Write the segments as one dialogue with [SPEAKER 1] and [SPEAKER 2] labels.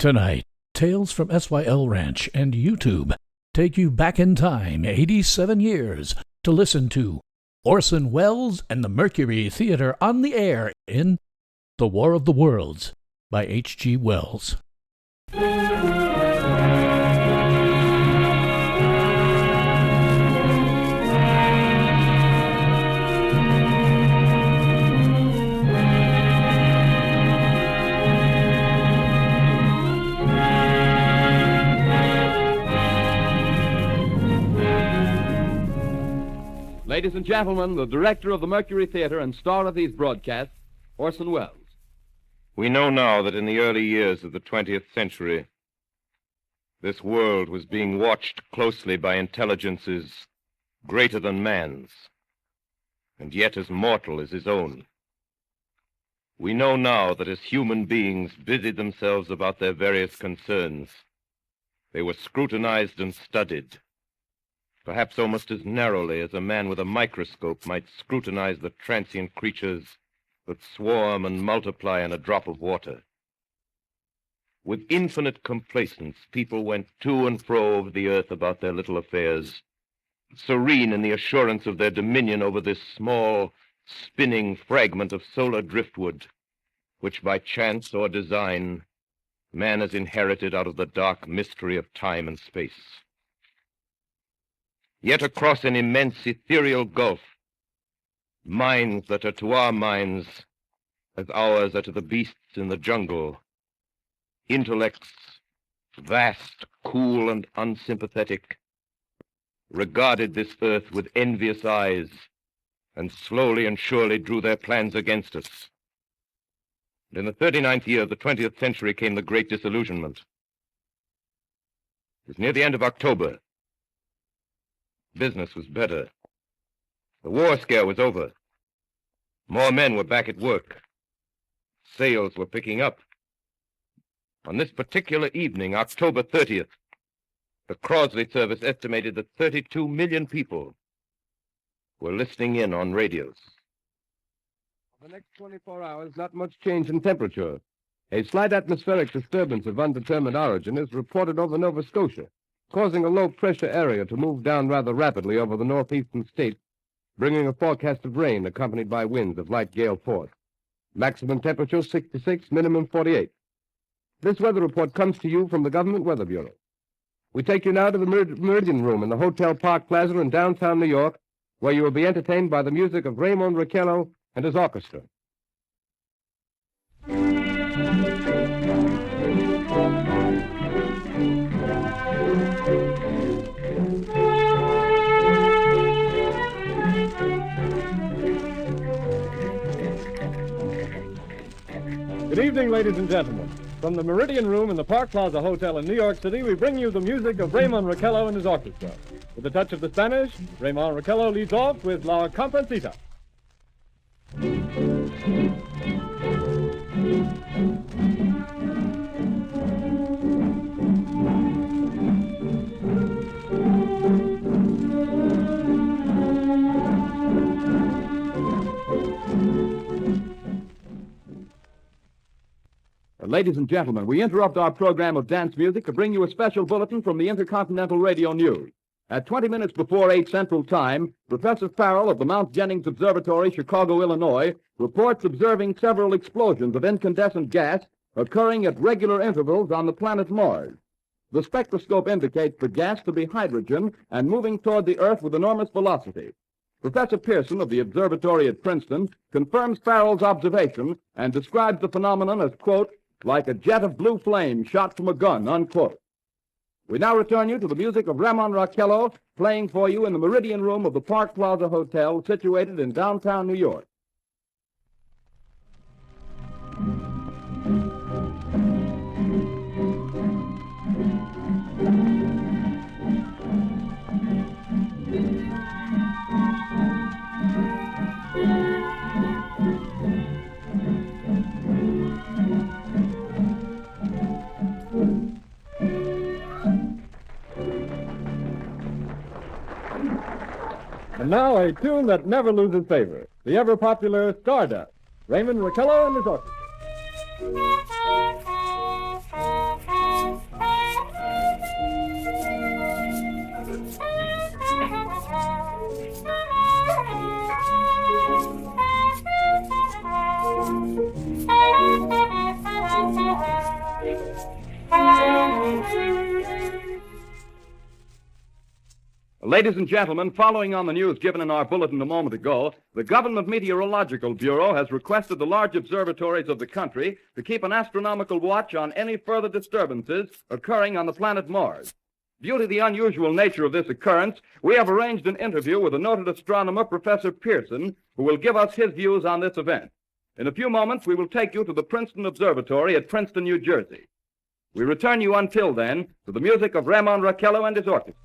[SPEAKER 1] Tonight, Tales from SYL Ranch and YouTube take you back in time 87 years to listen to Orson Welles and the Mercury Theater on the air in The War of the Worlds by H.G. Wells.
[SPEAKER 2] Ladies and gentlemen, the director of the Mercury Theater and star of these broadcasts, Orson Welles.
[SPEAKER 3] We know now that in the early years of the 20th century, this world was being watched closely by intelligences greater than man's, and yet as mortal as his own. We know now that as human beings busied themselves about their various concerns, they were scrutinized and studied, perhaps almost as narrowly as a man with a microscope might scrutinize the transient creatures that swarm and multiply in a drop of water. With infinite complacence, people went to and fro over the earth about their little affairs, serene in the assurance of their dominion over this small, spinning fragment of solar driftwood, which by chance or design, man has inherited out of the dark mystery of time and space. Yet across an immense ethereal gulf, minds that are to our minds as ours are to the beasts in the jungle, intellects vast, cool, and unsympathetic, regarded this earth with envious eyes and slowly and surely drew their plans against us. And in the 39th year of the 20th century came the Great Disillusionment. It was near the end of October. Business was better. The war scare was over. More men were back at work. Sales were picking up. On this particular evening, October 30th, the Crosley service estimated that 32 million people were listening in on radios.
[SPEAKER 2] For the next 24 hours, not much change in temperature. A slight atmospheric disturbance of undetermined origin is reported over Nova Scotia, causing a low-pressure area to move down rather rapidly over the northeastern states, bringing a forecast of rain accompanied by winds of light gale force. Maximum temperature 66, minimum 48. This weather report comes to you from the Government Weather Bureau. We take you now to the Meridian Room in the Hotel Park Plaza in downtown New York, where you will be entertained by the music of Raymond Raquello and his orchestra.
[SPEAKER 4] Good evening, ladies and gentlemen. From the Meridian Room in the Park Plaza Hotel in New York City, we bring you the music of Raymond Raquello and his orchestra. With a touch of the Spanish, Raymond Raquello leads off with La Comparsita.
[SPEAKER 2] Ladies and gentlemen, we interrupt our program of dance music to bring you a special bulletin from the Intercontinental Radio News. At 20 minutes before 8 Central Time, Professor Farrell of the Mount Jennings Observatory, Chicago, Illinois, reports observing several explosions of incandescent gas occurring at regular intervals on the planet Mars. The spectroscope indicates the gas to be hydrogen and moving toward the Earth with enormous velocity. Professor Pearson of the observatory at Princeton confirms Farrell's observation and describes the phenomenon as, quote, like a jet of blue flame shot from a gun, unquote. We now return you to the music of Raymond Raquello, playing for you in the Meridian Room of the Park Plaza Hotel, situated in downtown New York.
[SPEAKER 4] And now a tune that never loses favor, the ever-popular Stardust, Raymond Raquello and his orchestra.
[SPEAKER 2] Ladies and gentlemen, following on the news given in our bulletin a moment ago, the Government Meteorological Bureau has requested the large observatories of the country to keep an astronomical watch on any further disturbances occurring on the planet Mars. Due to the unusual nature of this occurrence, we have arranged an interview with the noted astronomer, Professor Pearson, who will give us his views on this event. In a few moments, we will take you to the Princeton Observatory at Princeton, New Jersey. We return you until then to the music of Ramon Raquello and his orchestra.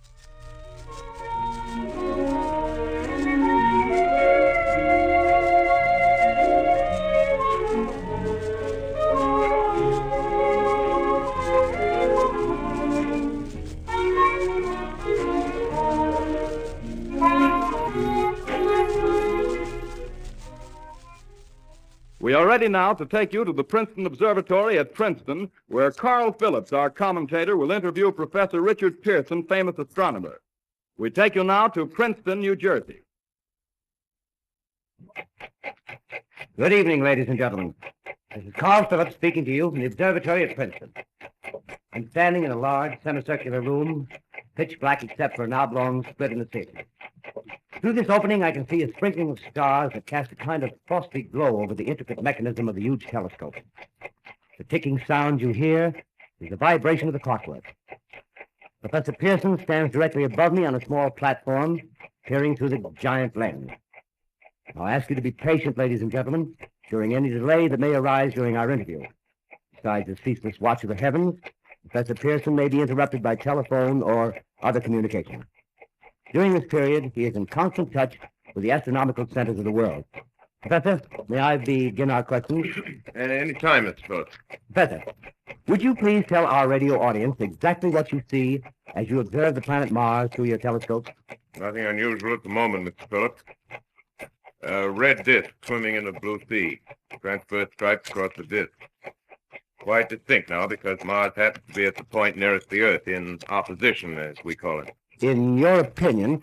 [SPEAKER 2] We are ready now to take you to the Princeton Observatory at Princeton, where Carl Phillips, our commentator, will interview Professor Richard Pearson, famous astronomer. We take you now to Princeton, New Jersey.
[SPEAKER 5] Good evening, ladies and gentlemen. This is Carl Phillips speaking to you from the observatory at Princeton. I'm standing in a large semicircular room, pitch black except for an oblong split in the ceiling. Through this opening, I can see a sprinkling of stars that cast a kind of frosty glow over the intricate mechanism of the huge telescope. The ticking sound you hear is the vibration of the clockwork. Professor Pearson stands directly above me on a small platform, peering through the giant lens. I'll ask you to be patient, ladies and gentlemen, during any delay that may arise during our interview. Besides the ceaseless watch of the heavens, Professor Pearson may be interrupted by telephone or other communication. During this period, he is in constant touch with the astronomical centers of the world. Professor, may I begin our questions?
[SPEAKER 3] At any time, Mr. Phillips.
[SPEAKER 5] Professor, would you please tell our radio audience exactly what you see as you observe the planet Mars through your telescope?
[SPEAKER 3] Nothing unusual at the moment, Mr. Phillips. A red disk swimming in the blue sea. Transverse stripes across the disk. Quite distinct now because Mars happens to be at the point nearest the Earth, in opposition, as we call it.
[SPEAKER 5] In your opinion,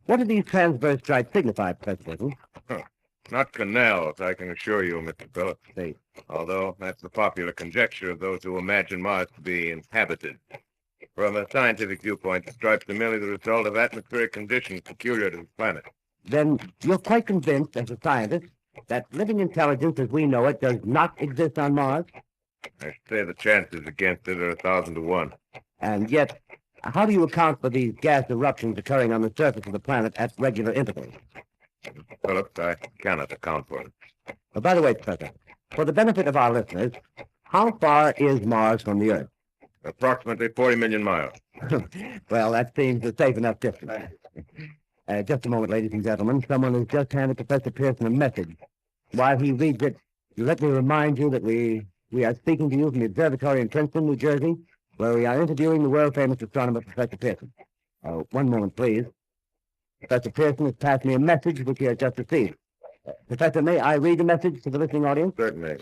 [SPEAKER 5] what do these transverse stripes signify, Professor Pearson?
[SPEAKER 3] Not canals, I can assure you, Mr. Phillips.
[SPEAKER 5] See.
[SPEAKER 3] Although that's the popular conjecture of those who imagine Mars to be inhabited. From a scientific viewpoint, the stripes are merely the result of atmospheric conditions peculiar to the planet.
[SPEAKER 5] Then you're quite convinced, as a scientist, that living intelligence as we know it does not exist on Mars?
[SPEAKER 3] I should say the chances against it are 1,000 to 1.
[SPEAKER 5] And yet, how do you account for these gas eruptions occurring on the surface of the planet at regular intervals?
[SPEAKER 3] Phillips, I cannot account for it.
[SPEAKER 5] By the way, Professor, for the benefit of our listeners, how far is Mars from the Earth?
[SPEAKER 3] Approximately 40 million miles.
[SPEAKER 5] Well, that seems a safe enough distance. Just a moment, ladies and gentlemen. Someone has just handed Professor Pearson a message. While he reads it, let me remind you that we are speaking to you from the observatory in Princeton, New Jersey, where we are interviewing the world-famous astronomer, Professor Pearson. One moment, please. Professor Pearson has passed me a message which he has just received. Professor, may I read the message to the listening audience?
[SPEAKER 3] Certainly.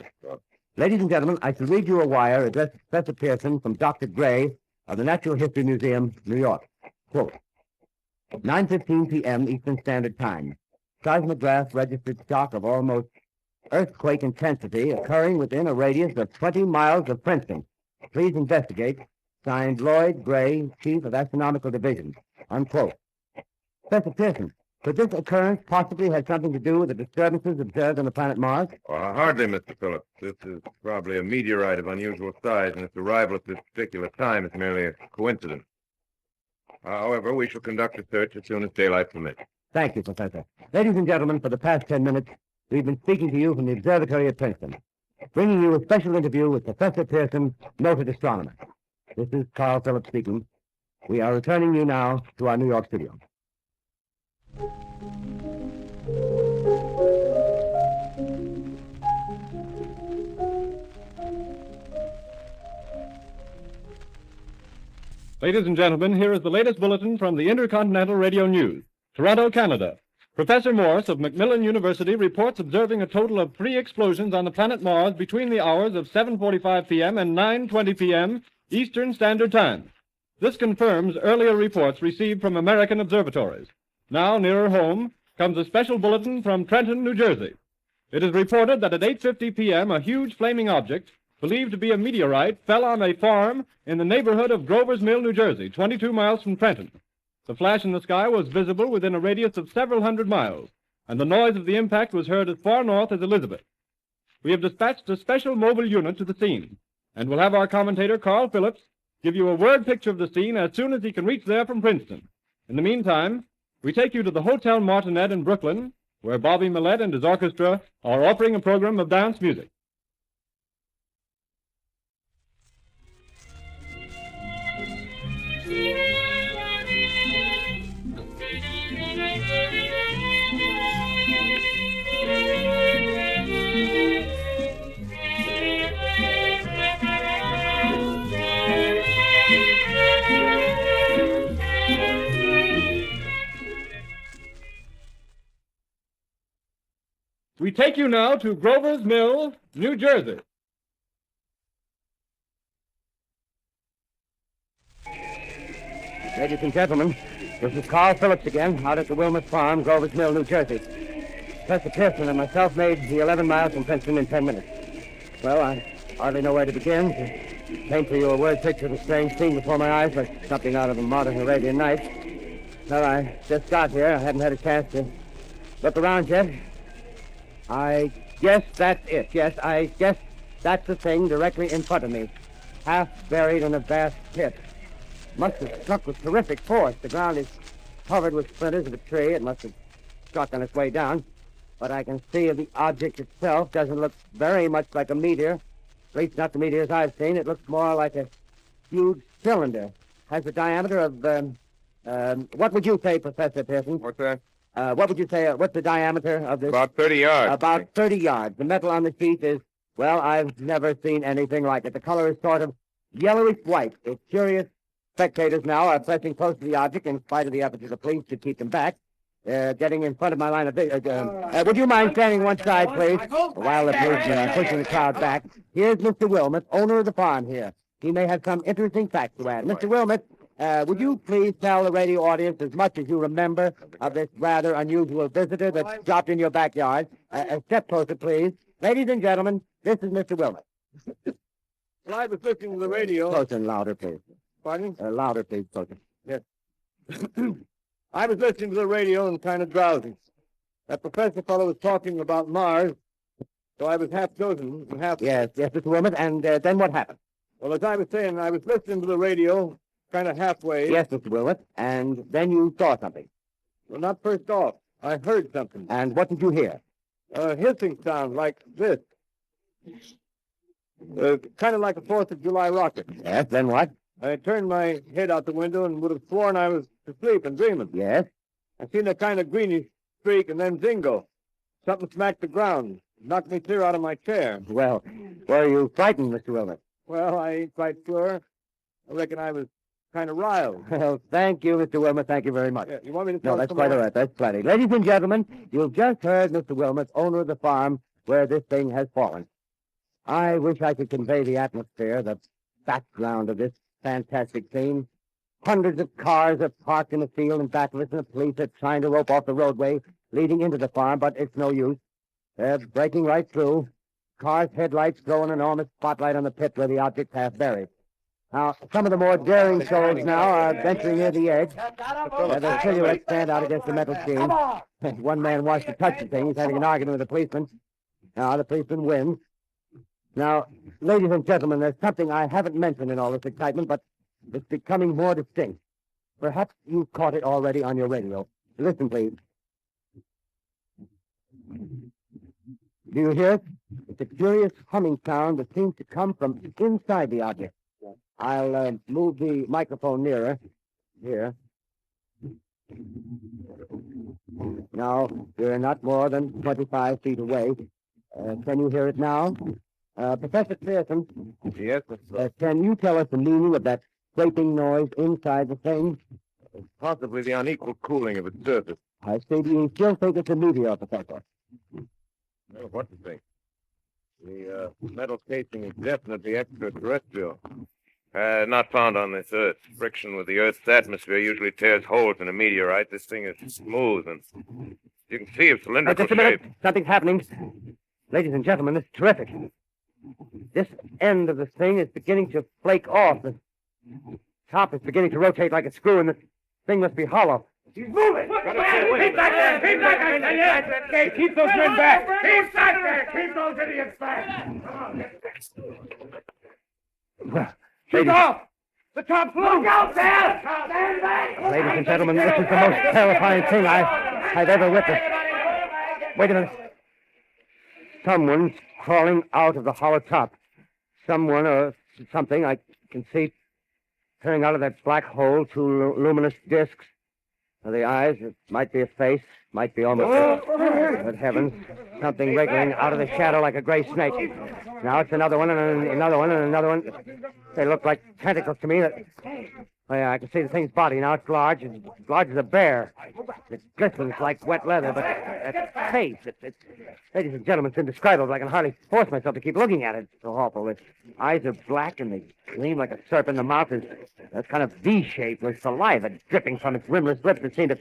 [SPEAKER 5] Ladies and gentlemen, I shall read you a wire addressed to Professor Pearson from Dr. Gray of the Natural History Museum, New York. Quote, 9:15 p.m. Eastern Standard Time. Seismograph registered shock of almost earthquake intensity occurring within a radius of 20 miles of Princeton. Please investigate. Signed, Lloyd Gray, Chief of Astronomical Division. Unquote. Professor Pearson, could this occurrence possibly have something to do with the disturbances observed on the planet Mars?
[SPEAKER 3] Hardly, Mr. Phillips. This is probably a meteorite of unusual size, and its arrival at this particular time is merely a coincidence. However, we shall conduct a search as soon as daylight permits.
[SPEAKER 5] Thank you, Professor. Ladies and gentlemen, for the past 10 minutes, we've been speaking to you from the observatory at Princeton, bringing you a special interview with Professor Pearson, noted astronomer. This is Carl Phillips speaking. We are returning you now to our New York studio.
[SPEAKER 4] Ladies and gentlemen, here is the latest bulletin from the Intercontinental Radio News. Toronto, Canada. Professor Morse of Macmillan University reports observing a total of 3 explosions on the planet Mars between the hours of 7:45 p.m. and 9:20 p.m. Eastern Standard Time. This confirms earlier reports received from American observatories. Now, nearer home, comes a special bulletin from Trenton, New Jersey. It is reported that at 8:50 p.m. a huge flaming object, believed to be a meteorite, fell on a farm in the neighborhood of Grover's Mill, New Jersey, 22 miles from Trenton. The flash in the sky was visible within a radius of several hundred miles, and the noise of the impact was heard as far north as Elizabeth. We have dispatched a special mobile unit to the scene, and we'll have our commentator, Carl Phillips, give you a word picture of the scene as soon as he can reach there from Princeton. In the meantime, we take you to the Hotel Martinet in Brooklyn, where Bobby Millett and his orchestra are offering a program of dance music. We take you now to Grover's Mill, New Jersey.
[SPEAKER 5] Ladies and gentlemen, this is Carl Phillips again, out at the Wilmot Farm, Grover's Mill, New Jersey. Professor Pearson and myself made the 11 miles from Princeton in 10 minutes. Well, I hardly know where to begin. To paint for you a word picture of a strange scene before my eyes, like something out of a modern Arabian Nights. Well, I just got here. I hadn't had a chance to look around yet. I guess that's it. Yes, I guess that's the thing directly in front of me, half buried in a vast pit. Must have struck with terrific force. The ground is covered with splinters of a tree. It must have struck on its way down. But I can see the object itself doesn't look very much like a meteor. At least not the meteors I've seen. It looks more like a huge cylinder. Has a diameter of, what would you say, Professor Pearson?
[SPEAKER 3] What's that?
[SPEAKER 5] What would you say, what's the diameter of this?
[SPEAKER 3] About 30 yards.
[SPEAKER 5] About 30 yards. The metal on the sheath is, well, I've never seen anything like it. The color is sort of yellowish white. It's curious. Spectators now are pressing close to the object in spite of the efforts of the police to keep them back. Getting in front of my line of vision. Would you mind standing one side, please? While the policemen are pushing the crowd back. Here's Mr. Wilmot, owner of the farm here. He may have some interesting facts to add. Mr. Wilmot, would you please tell the radio audience as much as you remember of this rather unusual visitor that dropped in your backyard? Step closer, please. Ladies and gentlemen, this is Mr. Wilmot.
[SPEAKER 4] Well, I was listening to the radio.
[SPEAKER 5] Closer and louder, please.
[SPEAKER 4] Pardon?
[SPEAKER 5] Louder, please, closer.
[SPEAKER 4] Yes. I was listening to the radio and kind of drowsy. That professor fellow was talking about Mars, so I was half dozing and half...
[SPEAKER 5] Yes, Mr. Wilmot, and then what happened?
[SPEAKER 4] Well, as I was saying, I was listening to the radio kind of halfway.
[SPEAKER 5] Yes, Mr. Wilmot, and then you saw something.
[SPEAKER 4] Well, not first off. I heard something.
[SPEAKER 5] And what did you hear?
[SPEAKER 4] A hissing sound like this. Kind of like a 4th of July rocket.
[SPEAKER 5] Yes, then what?
[SPEAKER 4] I turned my head out the window and would have sworn I was asleep and dreaming.
[SPEAKER 5] Yes?
[SPEAKER 4] I seen a kind of greenish streak and then zingo. Something smacked the ground, knocked me clear out of my chair.
[SPEAKER 5] Well, were you frightened, Mr. Wilmot?
[SPEAKER 4] Well, I ain't quite sure. I reckon I was kind of riled.
[SPEAKER 5] Well, thank you, Mr. Wilmot. Thank you very much.
[SPEAKER 4] Yeah, you want me to
[SPEAKER 5] No,
[SPEAKER 4] tell
[SPEAKER 5] that's
[SPEAKER 4] some
[SPEAKER 5] quite
[SPEAKER 4] more?
[SPEAKER 5] all right. That's plenty. Ladies and gentlemen, you've just heard Mr. Wilmot, owner of the farm where this thing has fallen. I wish I could convey the atmosphere, the background of this fantastic scene. Hundreds of cars are parked in the field in back of us, and the police are trying to rope off the roadway leading into the farm, but it's no use. They're breaking right through. Cars' headlights throw an enormous spotlight on the pit where the object's half buried. Now, some of the more daring souls now are venturing near the edge. Their silhouettes stand out against the metal sheen. One man wants to touch the thing. He's having an argument with the policeman. Now, the policeman wins. Now, ladies and gentlemen, there's something I haven't mentioned in all this excitement, but it's becoming more distinct. Perhaps you've caught it already on your radio. Listen, please. Do you hear it? It's a curious humming sound that seems to come from inside the object. I'll move the microphone nearer. Here. Now, we're not more than 25 feet away. Can you hear it now? Professor Pearson.
[SPEAKER 3] Yes,
[SPEAKER 5] Can you tell us the meaning of that scraping noise inside the thing?
[SPEAKER 3] possibly the unequal cooling of its surface.
[SPEAKER 5] I say, do you still think it's a meteor, Professor?
[SPEAKER 3] Well, what to think? The metal casing is definitely extraterrestrial. Not found on this Earth. Friction with the Earth's atmosphere usually tears holes in a meteorite. This thing is smooth, and you can see its cylindrical
[SPEAKER 5] Just a minute.
[SPEAKER 3] shape.
[SPEAKER 5] Something's happening. Ladies and gentlemen, this is terrific. this end of the thing is beginning to flake off. The top is beginning to rotate like a screw, and the thing must be hollow.
[SPEAKER 6] He's moving! Keep back there! Keep back there! Keep those men back! Keep back there! Keep those idiots back!
[SPEAKER 5] Well,
[SPEAKER 6] Shoot off! The top's loose! Look out there! Stand back!
[SPEAKER 5] ladies and gentlemen, this is the most terrifying thing I've ever witnessed. Wait a minute. Someone's crawling out of the hollow top. Someone or something, I can see, peering out of that black hole, two luminous discs. The eyes, it might be a face, might be almost... Good heavens, something wriggling out of the shadow like a gray snake. Now it's another one, and another one, and another one. They look like tentacles to me. Oh, yeah, I can see the thing's body. Now it's large as a bear. It glistens like wet leather, but that face, ladies and gentlemen, it's indescribable. I can hardly force myself to keep looking at it. It's so awful. The eyes are black, and they gleam like a serpent. The mouth is that kind of V-shape with saliva dripping from its rimless lips that seem to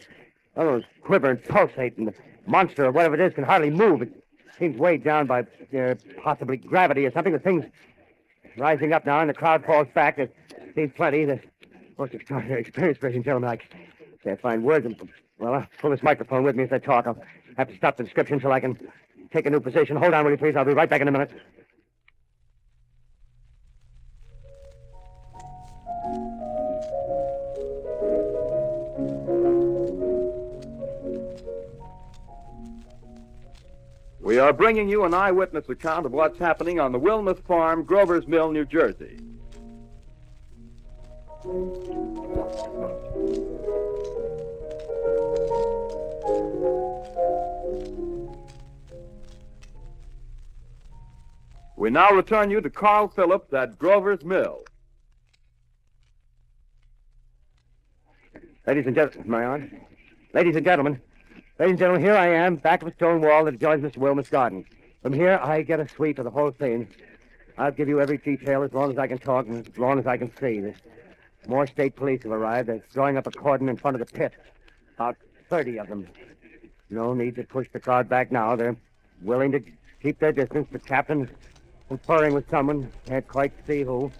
[SPEAKER 5] quiver and pulsate, and the monster or whatever it is can hardly move. It seems weighed down by possibly gravity or something. The thing's rising up now, and the crowd falls back. There seems plenty. The most extraordinary experience, ladies and gentlemen. I can't find words. Well, I'll pull this microphone with me as I talk. I'll have to stop the description till I can take a new position. Hold on, will you, please? I'll be right back in a minute.
[SPEAKER 2] We are bringing you an eyewitness account of what's happening on the Wilmuth Farm, Grover's Mill, New Jersey. We now return you to Carl Phillips at Grover's Mill.
[SPEAKER 5] Ladies and gentlemen, am I on? Ladies and gentlemen, here I am, back of a stone wall that adjoins Mr. Wilmuth's garden. From here, I get a sweep of the whole scene. I'll give you every detail as long as I can talk and as long as I can see. There's more state police have arrived. They're drawing up a cordon in front of the pit. About 30 of them. No need to push the crowd back now. They're willing to keep their distance. The captain's conferring with someone. Can't quite see who.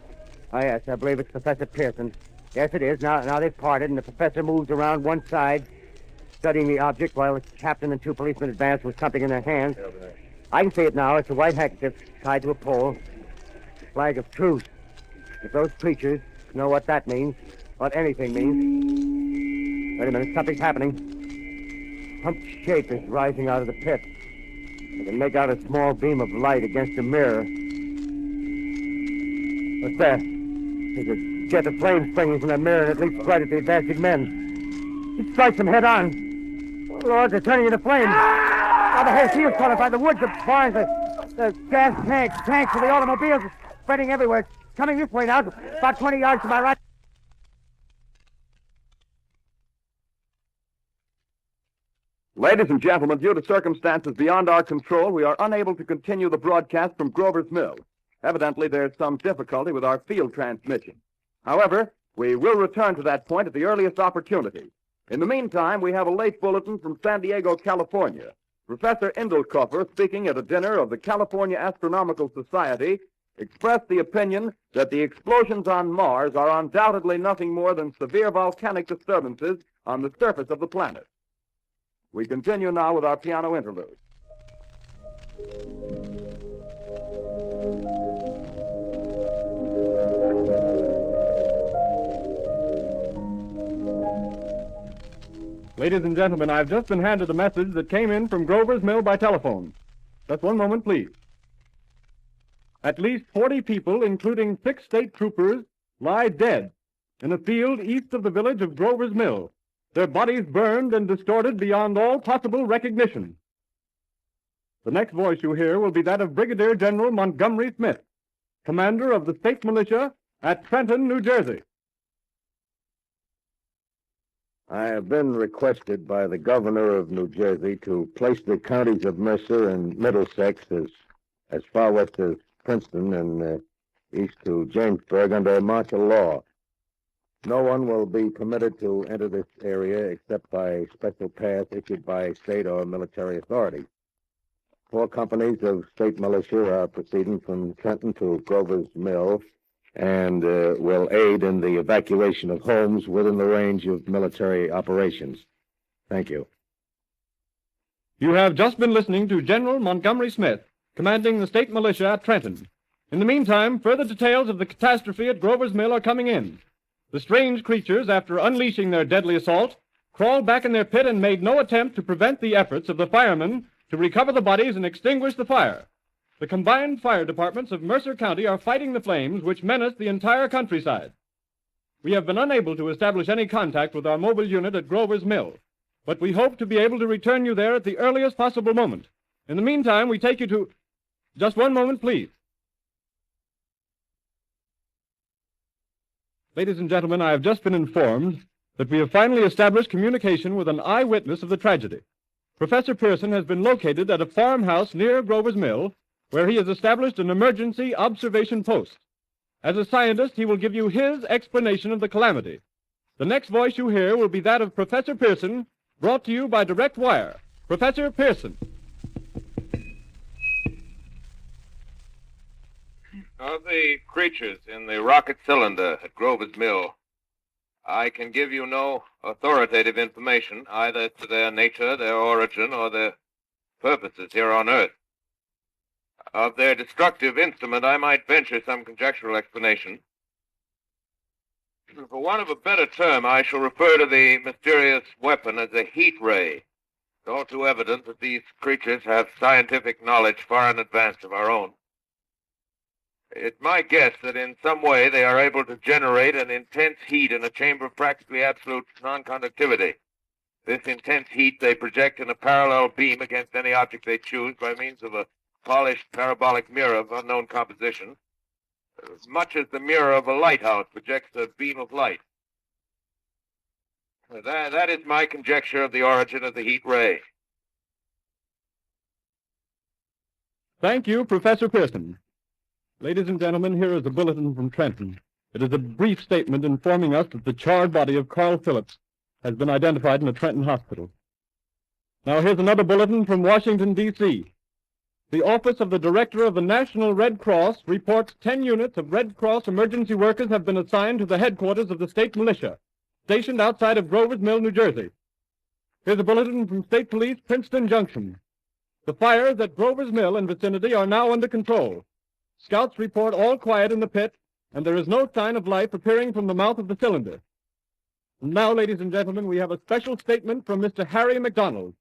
[SPEAKER 5] Oh, yes, I believe it's Professor Pearson. Yes, it is. Now they've parted, and the professor moves around one side, studying the object while the captain and two policemen advance with something in their hands. I can see it now. It's a white handkerchief tied to a pole. Flag of truce. If those preachers know what that means, what anything means. Wait a minute, something's happening. Humped shape is rising out of the pit. I can make out a small beam of light against a mirror. What's that? There's a jet of flame springing from that mirror and it leaps right at the advancing men. It strikes them head on. Lord, they're turning into flames. Now the whole field's caught up by the woods, the barns, the gas tanks of the automobiles are spreading everywhere. It's coming this way now, about 20 yards to my right.
[SPEAKER 2] Ladies and gentlemen, due to circumstances beyond our control, we are unable to continue the broadcast from Grover's Mill. Evidently, there's some difficulty with our field transmission. However, we will return to that point at the earliest opportunity. In the meantime, we have a late bulletin from San Diego, California. Professor Indelkoffer, speaking at a dinner of the California Astronomical Society, expressed the opinion that the explosions on Mars are undoubtedly nothing more than severe volcanic disturbances on the surface of the planet. We continue now with our piano interlude.
[SPEAKER 4] Ladies and gentlemen, I've just been handed a message that came in from Grover's Mill by telephone. Just one moment, please. At least 40 people, including 6 state troopers, lie dead in a field east of the village of Grover's Mill. Their bodies burned and distorted beyond all possible recognition. The next voice you hear will be that of Brigadier General Montgomery Smith, commander of the state militia at Trenton, New Jersey.
[SPEAKER 7] I have been requested by the governor of New Jersey to place the counties of Mercer and Middlesex as far west as Princeton and east to Jamesburg under martial law. No one will be permitted to enter this area except by special pass issued by state or military authorities. 4 companies of state militia are proceeding from Trenton to Grover's Mill and will aid in the evacuation of homes within the range of military operations. Thank you.
[SPEAKER 4] You have just been listening to General Montgomery Smith, commanding the state militia at Trenton. In the meantime, further details of the catastrophe at Grover's Mill are coming in. The strange creatures, after unleashing their deadly assault, crawled back in their pit and made no attempt to prevent the efforts of the firemen to recover the bodies and extinguish the fire. The combined fire departments of Mercer County are fighting the flames which menace the entire countryside. We have been unable to establish any contact with our mobile unit at Grover's Mill, but we hope to be able to return you there at the earliest possible moment. In the meantime, we take you to... Just one moment, please. Ladies and gentlemen, I have just been informed that we have finally established communication with an eyewitness of the tragedy. Professor Pearson has been located at a farmhouse near Grover's Mill, where he has established an emergency observation post. As a scientist, he will give you his explanation of the calamity. The next voice you hear will be that of Professor Pearson, brought to you by direct wire. Professor Pearson.
[SPEAKER 3] Of the creatures in the rocket cylinder at Grover's Mill, I can give you no authoritative information, either as to their nature, their origin, or their purposes here on Earth. Of their destructive instrument, I might venture some conjectural explanation. For want of a better term, I shall refer to the mysterious weapon as a heat ray. It's all too evident that these creatures have scientific knowledge far in advance of our own. It's my guess that in some way they are able to generate an intense heat in a chamber of practically absolute non-conductivity. This intense heat they project in a parallel beam against any object they choose by means of a polished parabolic mirror of unknown composition, much as the mirror of a lighthouse projects a beam of light. That is my conjecture of the origin of the heat ray.
[SPEAKER 4] Thank you, Professor Pearson. Ladies and gentlemen, here is a bulletin from Trenton. It is a brief statement informing us that the charred body of Carl Phillips has been identified in a Trenton hospital. Now here's another bulletin from Washington, D.C. The Office of the Director of the National Red Cross reports 10 units of Red Cross emergency workers have been assigned to the headquarters of the state militia, stationed outside of Grover's Mill, New Jersey. Here's a bulletin from State Police, Princeton Junction. The fires at Grover's Mill and vicinity are now under control. Scouts report all quiet in the pit, and there is no sign of life appearing from the mouth of the cylinder. And now, ladies and gentlemen, we have a special statement from Mr. Harry McDonald,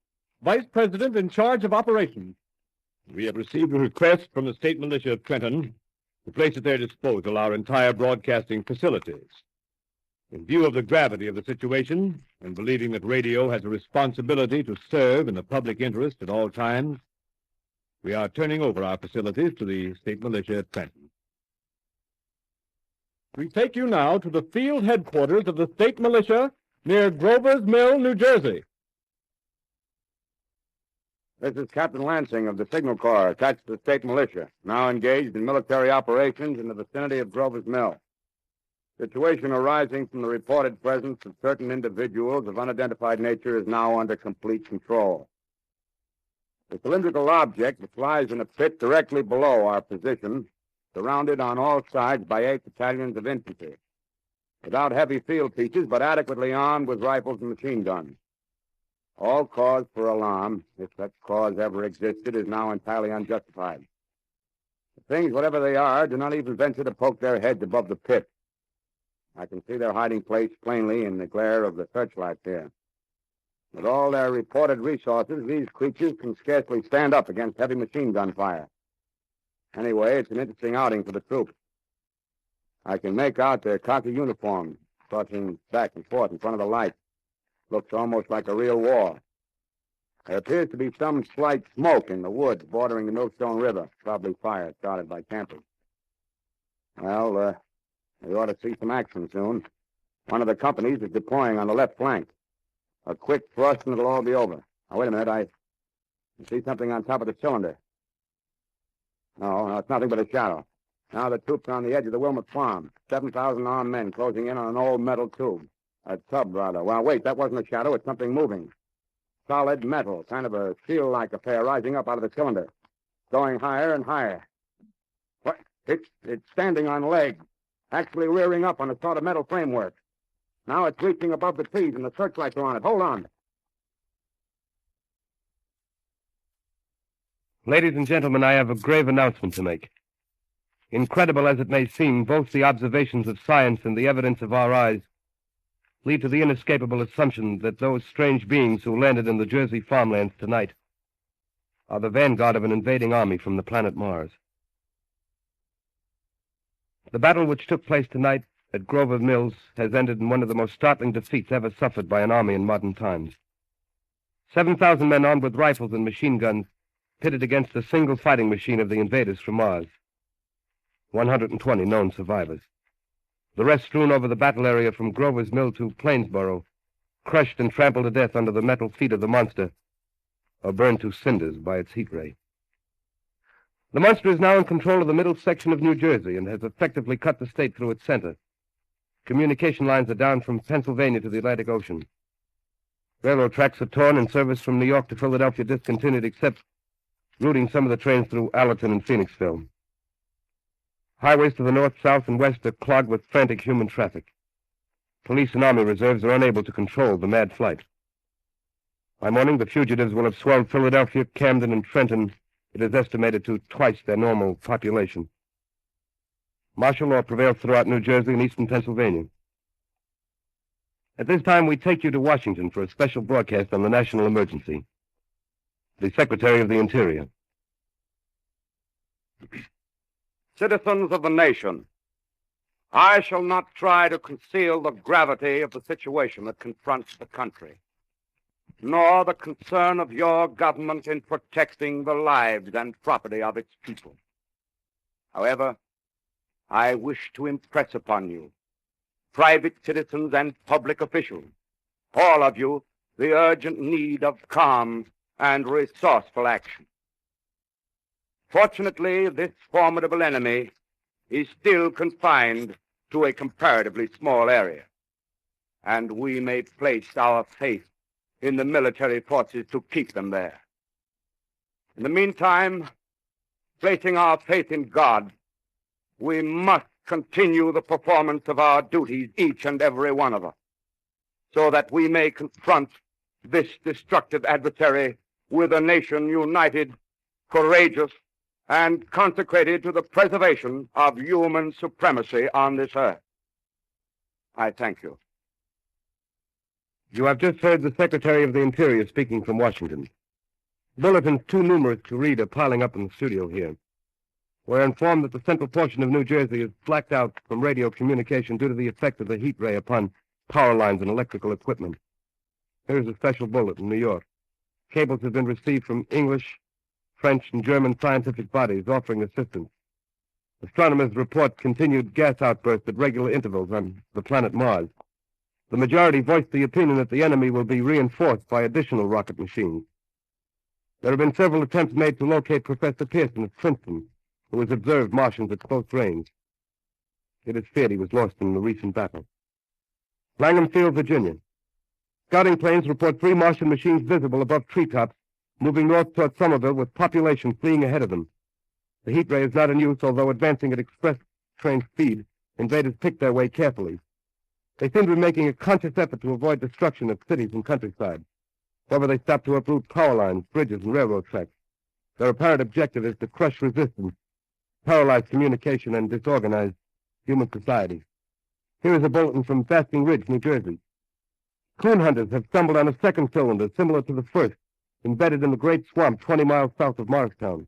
[SPEAKER 4] Vice President in charge of operations. We have received a request from the state militia of Trenton to place at their disposal our entire broadcasting facilities. In view of the gravity of the situation, and believing that radio has a responsibility to serve in the public interest at all times, we are turning over our facilities to the state militia at Trenton. We take you now to the field headquarters of the state militia near Grover's Mill, New Jersey.
[SPEAKER 7] This is Captain Lansing of the Signal Corps, attached to the state militia, now engaged in military operations in the vicinity of Grover's Mill. Situation arising from the reported presence of certain individuals of unidentified nature is now under complete control. The cylindrical object, which lies in a pit directly below our position, surrounded on all sides by 8 battalions of infantry, without heavy field pieces, but adequately armed with rifles and machine guns. All cause for alarm, if such cause ever existed, is now entirely unjustified. The things, whatever they are, do not even venture to poke their heads above the pit. I can see their hiding place plainly in the glare of the searchlights here. With all their reported resources, these creatures can scarcely stand up against heavy machine gun fire. Anyway, it's an interesting outing for the troops. I can make out their khaki uniforms, tossing back and forth in front of the light. Looks almost like a real war. There appears to be some slight smoke in the woods bordering the Millstone River, probably fire started by campers. Well, we ought to see some action soon. One of the companies is deploying on the left flank. A quick thrust and it'll all be over. Now, wait a minute. I see something on top of the cylinder. No, it's nothing but a shadow. Now the troops are on the edge of the Wilmot Farm. 7,000 armed men closing in on an old metal tube. A tub, rather. Well, wait, that wasn't a shadow. It's something moving. Solid metal, kind of a shield-like affair rising up out of the cylinder.
[SPEAKER 8] going higher and higher. What? It's standing on legs, actually rearing up on a sort of metal framework. Now it's reaching above the trees, and the searchlights are on it. Hold on.
[SPEAKER 9] Ladies and gentlemen, I have a grave announcement to make. Incredible as it may seem, both the observations of science and the evidence of our eyes lead to the inescapable assumption that those strange beings who landed in the Jersey farmlands tonight are the vanguard of an invading army from the planet Mars. The battle which took place tonight at Grover Mills has ended in one of the most startling defeats ever suffered by an army in modern times. 7,000 men armed with rifles and machine guns pitted against a single fighting machine of the invaders from Mars. 120 known survivors. The rest strewn over the battle area from Grover's Mill to Plainsboro, crushed and trampled to death under the metal feet of the monster, or burned to cinders by its heat ray. The monster is now in control of the middle section of New Jersey and has effectively cut the state through its center. Communication lines are down from Pennsylvania to the Atlantic Ocean. Railroad tracks are torn and service from New York to Philadelphia discontinued, except routing some of the trains through Allerton and Phoenixville. Highways to the north, south, and west are clogged with frantic human traffic. Police and army reserves are unable to control the mad flight. By morning, the fugitives will have swelled Philadelphia, Camden, and Trenton. It is estimated to twice their normal population. Martial law prevails throughout New Jersey and eastern Pennsylvania. At this time, we take you to Washington for a special broadcast on the national emergency. The Secretary of the Interior.
[SPEAKER 8] Citizens of the nation, I shall not try to conceal the gravity of the situation that confronts the country, nor the concern of your government in protecting the lives and property of its people. However, I wish to impress upon you, private citizens and public officials, all of you, the urgent need of calm and resourceful action. Fortunately, this formidable enemy is still confined to a comparatively small area, and we may place our faith in the military forces to keep them there. In the meantime, placing our faith in God, we must continue the performance of our duties, each and every one of us, so that we may confront this destructive adversary with a nation united, courageous, and consecrated to the preservation of human supremacy on this earth. I thank you.
[SPEAKER 9] You have just heard the Secretary of the Interior speaking from Washington. Bulletins too numerous to read are piling up in the studio here. We're informed that the central portion of New Jersey is blacked out from radio communication due to the effect of the heat ray upon power lines and electrical equipment. Here's a special bulletin, New York. Cables have been received from English, French, and German scientific bodies offering assistance. Astronomers report continued gas outbursts at regular intervals on the planet Mars. The majority voiced the opinion that the enemy will be reinforced by additional rocket machines. There have been several attempts made to locate Professor Pearson of Princeton, who has observed Martians at close range. It is feared he was lost in the recent battle. Langham Field, Virginia. Scouting planes report 3 Martian machines visible above treetops, moving north toward Somerville with population fleeing ahead of them. The heat ray is not in use, although advancing at express train speed, invaders pick their way carefully. They seem to be making a conscious effort to avoid destruction of cities and countryside. However, they stop to uproot power lines, bridges, and railroad tracks. Their apparent objective is to crush resistance, paralyze communication, and disorganize human society. Here is a bulletin from Basking Ridge, New Jersey. Coon hunters have stumbled on a second cylinder similar to the first, embedded in the great swamp 20 miles south of Morristown.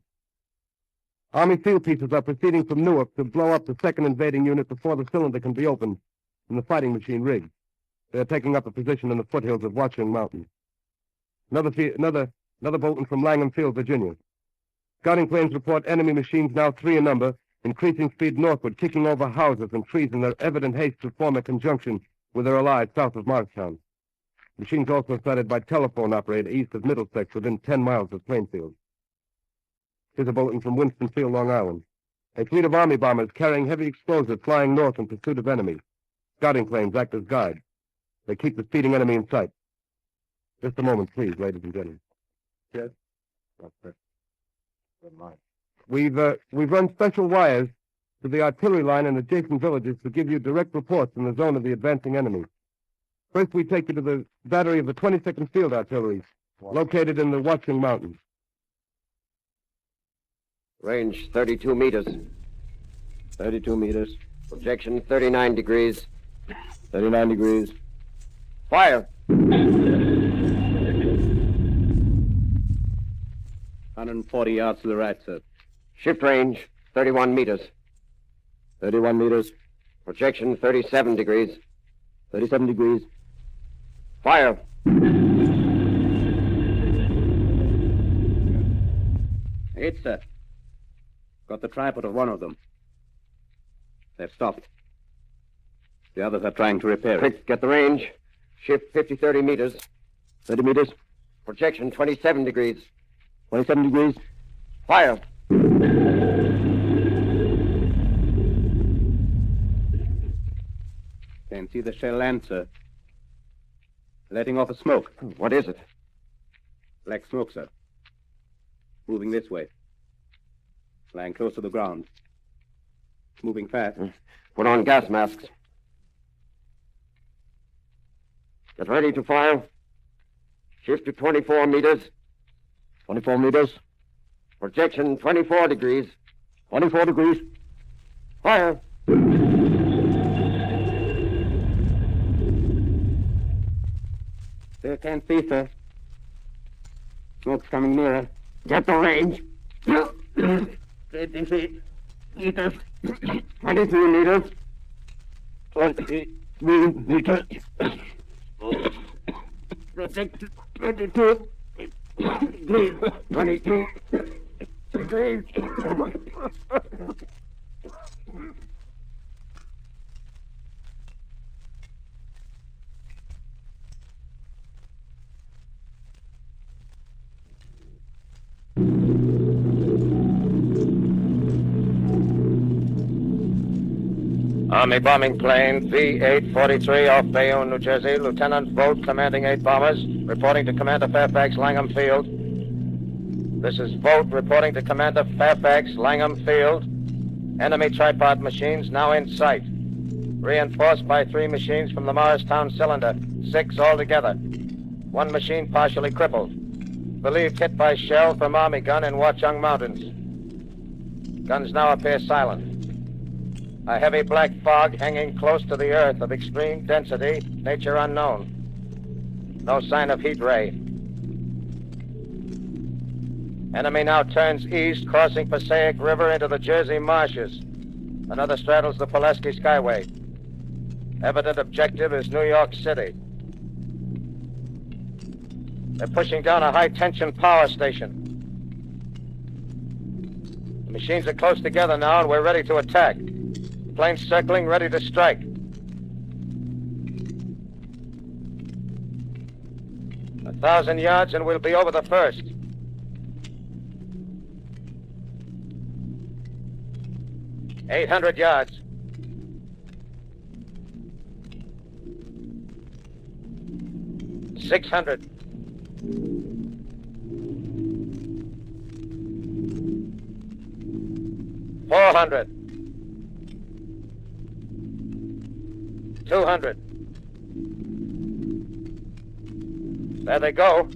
[SPEAKER 9] Army field pieces are proceeding from Newark to blow up the second invading unit before the cylinder can be opened and the fighting machine rigged. They are taking up a position in the foothills of Watchung Mountain. Another bulletin from Langham Field, Virginia. Scouting planes report enemy machines, now 3 in number, increasing speed northward, kicking over houses and trees in their evident haste to form a conjunction with their allies south of Morristown. Machines also sighted by telephone operator east of Middlesex within 10 miles of Plainfield. Here's a bulletin from Winston-Field, Long Island. A fleet of Army bombers carrying heavy explosives flying north in pursuit of enemy. Scouting planes act as guides. They keep the speeding enemy in sight. Just a moment, please, ladies and gentlemen. Yes? That's it. Good night. We've run special wires to the artillery line and adjacent villages to give you direct reports in the zone of the advancing enemy. First, we take you to the battery of the 22nd Field Artillery, located in the Watchung Mountains.
[SPEAKER 7] Range 32 meters. 32 meters. Projection 39 degrees. 39 degrees. Fire! 140 yards to the right, sir. Shift range 31 meters. 31 meters. Projection 37 degrees. 37 degrees. Fire! Eight, sir. Got the tripod of one of them. They've stopped. The others are trying to repair it. Quick, get the range. Shift 30 meters. 30 meters. Projection 27 degrees. 27 degrees. Fire! Can't see the shell land, sir. Letting off a smoke. What is it? Black smoke, sir. Moving this way. Lying close to the ground. Moving fast. Put on gas masks. Get ready to fire. Shift to 24 meters. 24 meters. Projection 24 degrees. 24 degrees. Fire. Still can't see, sir. Smoke's coming nearer. Get the range. 50 feet. Meters. 23 meters. 23 meters. Project 22. Degrees. 22 degrees.
[SPEAKER 3] Army bombing plane V-843 off Bayonne, New Jersey. Lieutenant Vogt, commanding 8 bombers, reporting to Commander Fairfax, Langham Field. This is Vogt reporting to Commander Fairfax, Langham Field. Enemy tripod machines now in sight. Reinforced by 3 machines from the Morristown cylinder, 6 altogether. 1 machine partially crippled. Believed hit by shell from Army gun in Watchung Mountains. Guns now appear silent. A heavy black fog hanging close to the earth of extreme density, nature unknown. No sign of heat ray. Enemy now turns east, crossing Passaic River into the Jersey marshes. Another straddles the Pulaski Skyway. Evident objective is New York City. They're pushing down a high-tension power station. The machines are close together now, and we're ready to attack. Planes circling, ready to strike. A 1,000 yards and we'll be over the first. $800 yards. $600. $400. $200. There they go.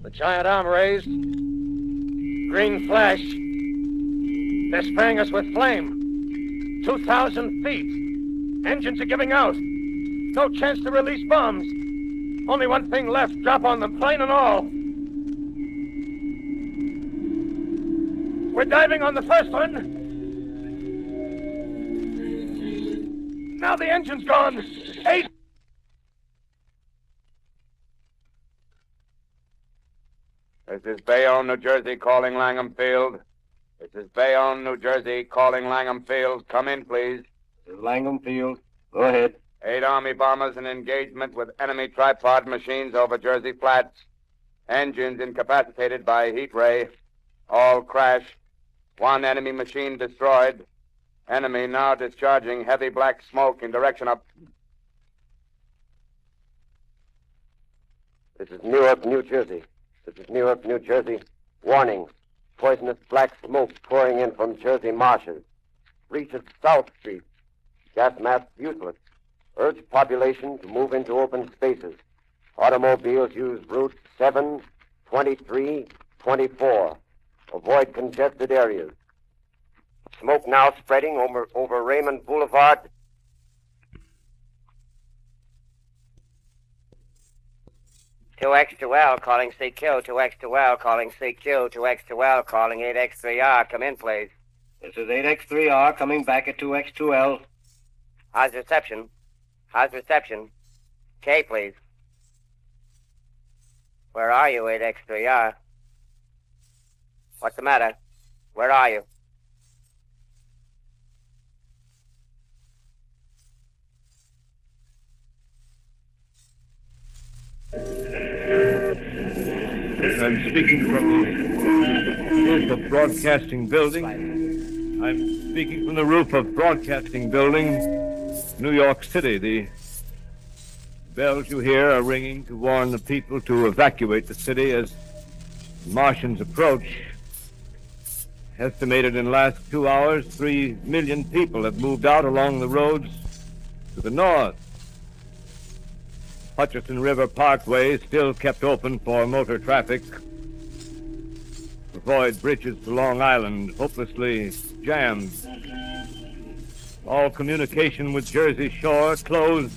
[SPEAKER 3] The giant arm raised. Green flash. They're spraying us with flame. 2,000 feet. Engines are giving out. No chance to release bombs. Only one thing left. Drop on them, plane and all. We're diving on the first one. Now the engine's gone. 8.
[SPEAKER 8] This is Bayonne, New Jersey, calling Langham Field. This is Bayonne, New Jersey, calling Langham Field. Come in, please.
[SPEAKER 7] This is Langham Field. Go ahead.
[SPEAKER 8] 8 Army bombers in engagement with enemy tripod machines over Jersey Flats. Engines incapacitated by heat ray. All crashed. 1 enemy machine destroyed. Enemy now discharging heavy black smoke in direction of...
[SPEAKER 7] This is Newark, New Jersey. This is Newark, New Jersey. Warning. poisonous black smoke pouring in from Jersey marshes. Reaches South Street. Gas masks useless. Urge population to move into open spaces. Automobiles use routes 7, 23, 24. Avoid congested areas. Smoke now spreading over Raymond Boulevard.
[SPEAKER 5] "2X2L calling CQ, 2X2L calling CQ, 2X2L calling 8X3R. Come in, please."
[SPEAKER 10] This is 8X3R coming back at 2X2L.
[SPEAKER 5] How's reception? How's reception? K, please. Where are you, 8X3R? What's the matter? Where are you?
[SPEAKER 4] I'm speaking from the roof of Broadcasting Building. I'm speaking from the roof of Broadcasting Building, New York City. The bells you hear are ringing to warn the people to evacuate the city as Martians approach. Estimated in the last 2 hours, 3 million people have moved out along the roads to the north. Hutchinson River Parkway is still kept open for motor traffic. Avoid bridges to Long Island, hopelessly jammed. All communication with Jersey Shore closed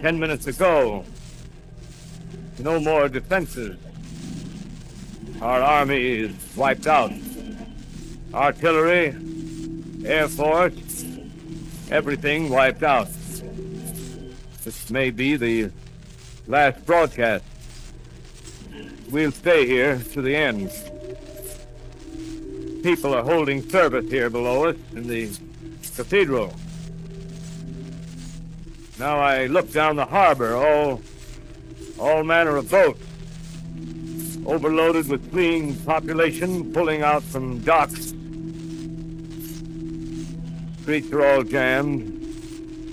[SPEAKER 4] 10 minutes ago. No more defenses. Our army is wiped out. Artillery, Air Force, everything wiped out. This may be the last broadcast. We'll stay here to the end. People are holding service here below us in the cathedral. Now I look down the harbor, all manner of boats, overloaded with fleeing population pulling out from docks. Streets are all jammed.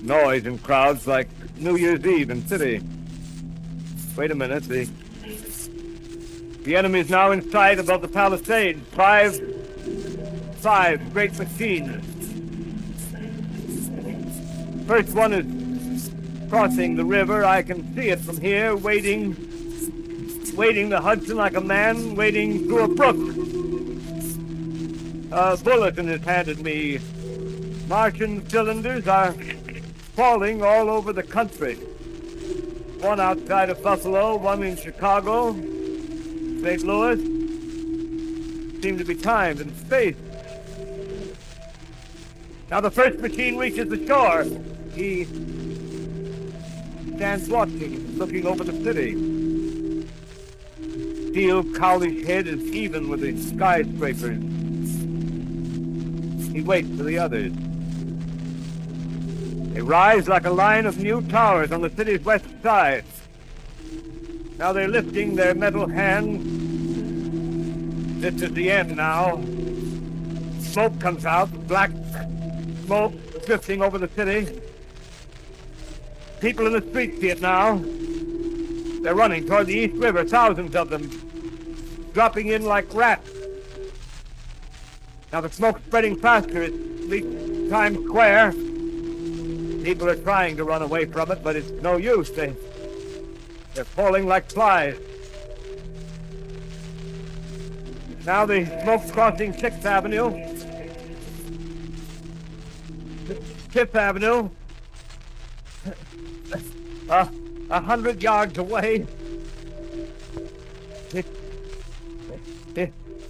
[SPEAKER 4] Noise and crowds like New Year's Eve in city. Wait a minute, the enemy's now in sight above the Palisades. Five great machines. First one is crossing the river. I can see it from here, wading the Hudson like a man wading through a brook. A bulletin is handed me. Martian cylinders are falling all over the country. One outside of Buffalo, one in Chicago, St. Louis. Seem to be timed and spaced. Now the first machine reaches the shore. He stands watching, looking over the city. Steel cowlish head is even with the skyscrapers. He waits for the others. They rise like a line of new towers on the city's west side. Now they're lifting their metal hands. This is the end now. Smoke comes out, black smoke drifting over the city. People in the streets see it now. They're running toward the East River, thousands of them, dropping in like rats. Now the smoke's spreading faster. It reaches Times Square. People are trying to run away from it, but it's no use. They're falling like flies. Now the smoke's crossing 6th Avenue. 5th Avenue. 100 yards away.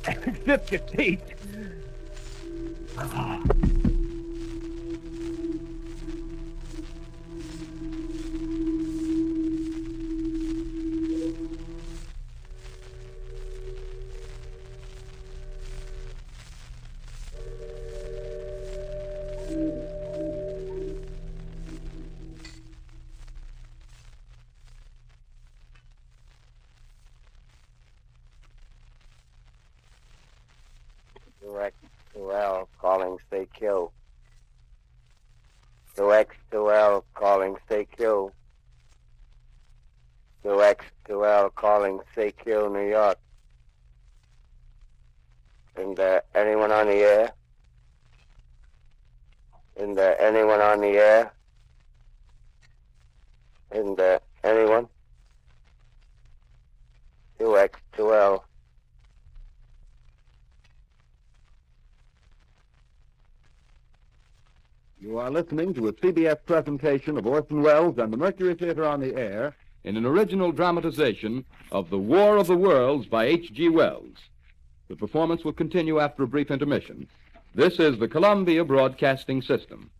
[SPEAKER 4] 50 feet.
[SPEAKER 5] X2L calling CQ. 2X2L calling CQ. 2X2L calling CQ, New York.
[SPEAKER 7] Isn't there anyone on the air? Isn't there anyone on the air? Isn't there anyone? 2X2L.
[SPEAKER 2] You are listening to a CBS presentation of Orson Welles and the Mercury Theater on the Air in an original dramatization of The War of the Worlds by H.G. Wells. The performance will continue after a brief intermission. This is the Columbia Broadcasting System.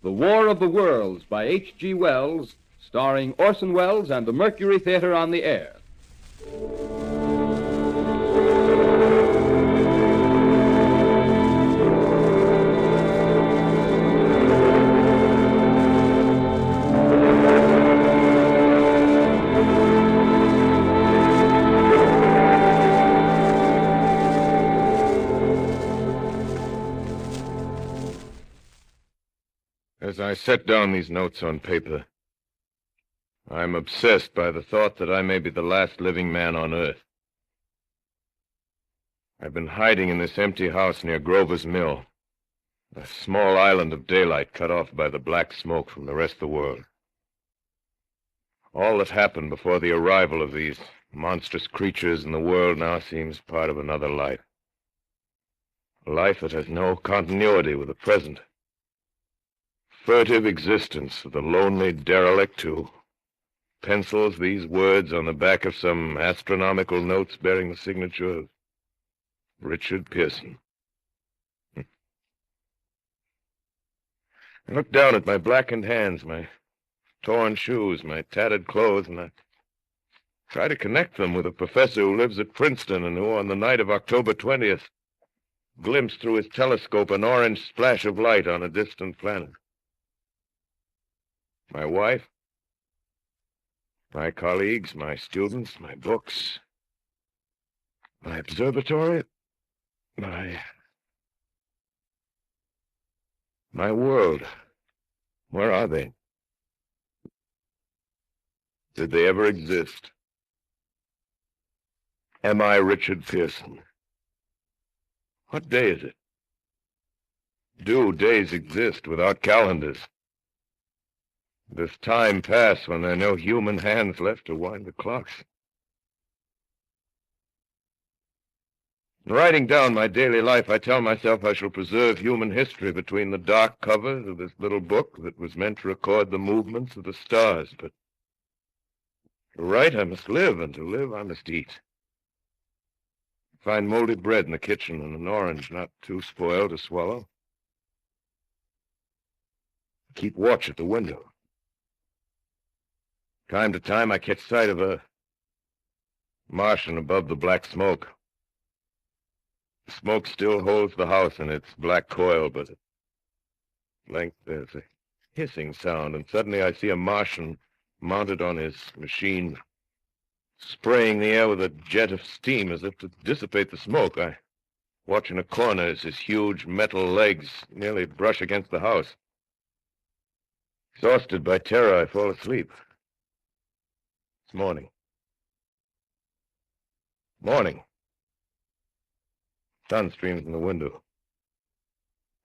[SPEAKER 2] The War of the Worlds by H.G. Wells, starring Orson Welles and the Mercury Theater on the Air.
[SPEAKER 3] As I set down these notes on paper, I'm obsessed by the thought that I may be the last living man on Earth. I've been hiding in this empty house near Grover's Mill, a small island of daylight cut off by the black smoke from the rest of the world. All that happened before the arrival of these monstrous creatures in the world now seems part of another life. A life that has no continuity with the present. Furtive existence of the lonely derelict who pencils these words on the back of some astronomical notes bearing the signature of Richard Pearson. I look down at my blackened hands, my torn shoes, my tattered clothes, and I try to connect them with a professor who lives at Princeton and who, on the night of October 20th, glimpsed through his telescope an orange splash of light on a distant planet. My wife, my colleagues, my students, my books, my observatory, my world. Where are they? Did they ever exist? Am I Richard Pearson? What day is it? Do days exist without calendars? Does time pass when there are no human hands left to wind the clocks? In writing down my daily life, I tell myself I shall preserve human history between the dark covers of this little book that was meant to record the movements of the stars. But to write, I must live, and to live, I must eat. Find moldy bread in the kitchen and an orange not too spoiled to swallow. Keep watch at the window. Time to time, I catch sight of a Martian above the black smoke. The smoke still holds the house in its black coil, but at length there's a hissing sound, and suddenly I see a Martian mounted on his machine, spraying the air with a jet of steam as if to dissipate the smoke. I watch in a corner as his huge metal legs nearly brush against the house. Exhausted by terror, I fall asleep. It's morning. Morning. Sun streams in the window.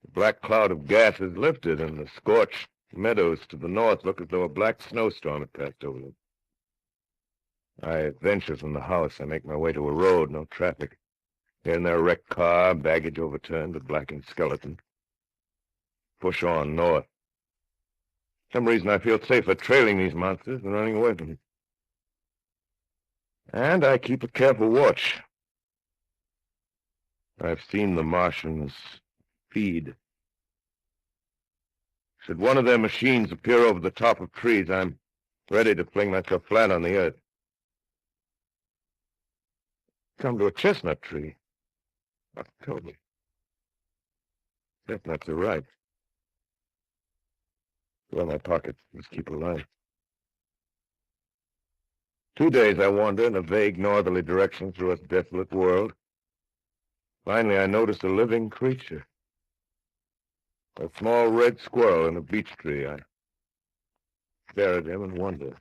[SPEAKER 3] The black cloud of gas is lifted, and the scorched meadows to the north look as though a black snowstorm had passed over them. I venture from the house. I make my way to a road, no traffic. Here and there, a wrecked car, baggage overturned, a blackened skeleton. Push on north. For some reason, I feel safer trailing these monsters than running away from them. And I keep a careful watch. I've seen the Martians feed. Should one of their machines appear over the top of trees, I'm ready to fling myself flat on the earth. Come to a chestnut tree. October. Chestnuts are ripe. Well, my pockets must keep alive. 2 days I wander in a vague northerly direction through a desolate world. Finally, I notice a living creature. A small red squirrel in a beech tree. I stare at him and wonder.